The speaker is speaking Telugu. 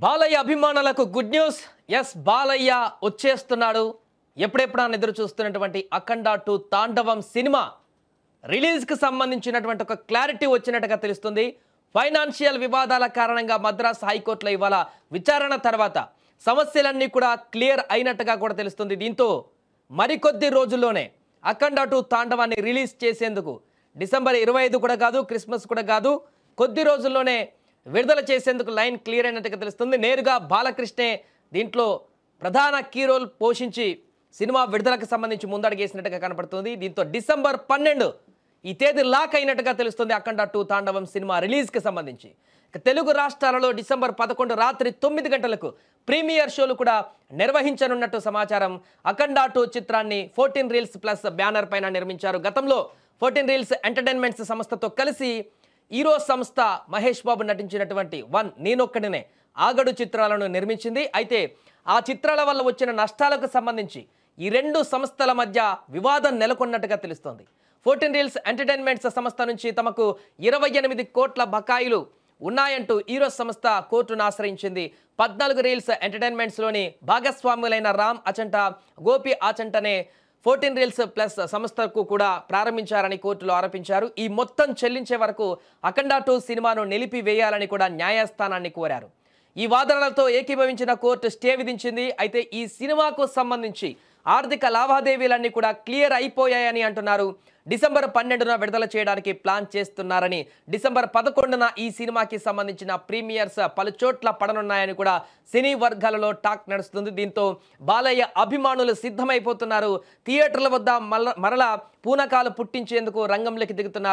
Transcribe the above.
బాలయ్య అభిమానులకు గుడ్ న్యూస్. ఎస్, బాలయ్య వచ్చేస్తున్నాడు. ఎప్పుడెప్పుడా ఎదురు చూస్తున్నటువంటి అఖండ 2 తాండవం సినిమా రిలీజ్కి సంబంధించినటువంటి ఒక క్లారిటీ వచ్చినట్టుగా తెలుస్తుంది. ఫైనాన్షియల్ వివాదాల కారణంగా మద్రాస్ హైకోర్టులో ఇవాళ విచారణ తర్వాత సమస్యలన్నీ కూడా క్లియర్ అయినట్టుగా కూడా తెలుస్తుంది. దీంతో మరికొద్ది రోజుల్లోనే అఖండ 2 తాండవాన్ని రిలీజ్ చేసేందుకు డిసెంబర్ 25 కూడా కాదు, క్రిస్మస్ కూడా కాదు, కొద్ది రోజుల్లోనే విడుదల చేసేందుకు లైన్ క్లియర్ అయినట్టుగా తెలుస్తుంది. నేరుగా బాలకృష్ణే దీంట్లో ప్రధాన కీ రోల్ పోషించి సినిమా విడుదలకు సంబంధించి ముందడుగేసినట్టుగా కనపడుతుంది. దీంతో డిసెంబర్ 12 ఈ తేదీ లాక్ అయినట్టుగా తెలుస్తుంది. అఖండ 2 తాండవం సినిమా రిలీజ్కి సంబంధించి తెలుగు రాష్ట్రాలలో డిసెంబర్ 11 రాత్రి 9 గంటలకు ప్రీమియర్ షోలు కూడా నిర్వహించనున్నట్టు సమాచారం. అఖండ 2 చిత్రాన్ని 14 రీల్స్ ప్లస్ బ్యానర్ పైన నిర్మించారు. గతంలో 14 రీల్స్ ఎంటర్టైన్మెంట్స్ సంస్థతో కలిసి హీరో సంస్థ మహేష్ బాబు నటించినటువంటి 1 నేనొక్కడినే ఆగడు చిత్రాలను నిర్మించింది. అయితే ఆ చిత్రాల వల్ల వచ్చిన నష్టాలకు సంబంధించి ఈ రెండు సంస్థల మధ్య వివాదం నెలకొన్నట్టుగా తెలుస్తోంది. 14 రీల్స్ ఎంటర్టైన్మెంట్స్ సంస్థ నుంచి తమకు 28 కోట్ల బకాయిలు ఉన్నాయంటూ హీరో సంస్థ కోర్టును ఆశ్రయించింది. 14 రీల్స్ ఎంటర్టైన్మెంట్స్లోని భాగస్వాములైన రామ్ అచంట, గోపి ఆచంటనే 14 రీల్స్ ప్లస్ సంస్థకు కూడా ప్రారంభించారని కోర్టులో ఆరోపించారు. ఈ మొత్తం చెల్లించే వరకు అఖండ 2 సినిమాను నిలిపివేయాలని కూడా న్యాయస్థానాన్ని కోరారు. ఈ వాదనలతో ఏకీభవించిన కోర్టు స్టే విధించింది. అయితే ఈ సినిమాకు సంబంధించి ఆర్థిక లావాదేవీలన్నీ కూడా క్లియర్ అయిపోయాయని అంటున్నారు. డిసెంబర్ 12న విడుదల చేయడానికి ప్లాన్ చేస్తున్నారని, డిసెంబర్ 11న ఈ సినిమాకి సంబంధించిన ప్రీమియర్స్ పలు చోట్ల పడనున్నాయని కూడా సినీ వర్గాలలో టాక్ నడుస్తుంది. దీంతో బాలయ్య అభిమానులు సిద్ధమైపోతున్నారు. థియేటర్ల వద్ద మరలా పూనకాలు పుట్టించేందుకు రంగంలోకి దిగుతున్నారు.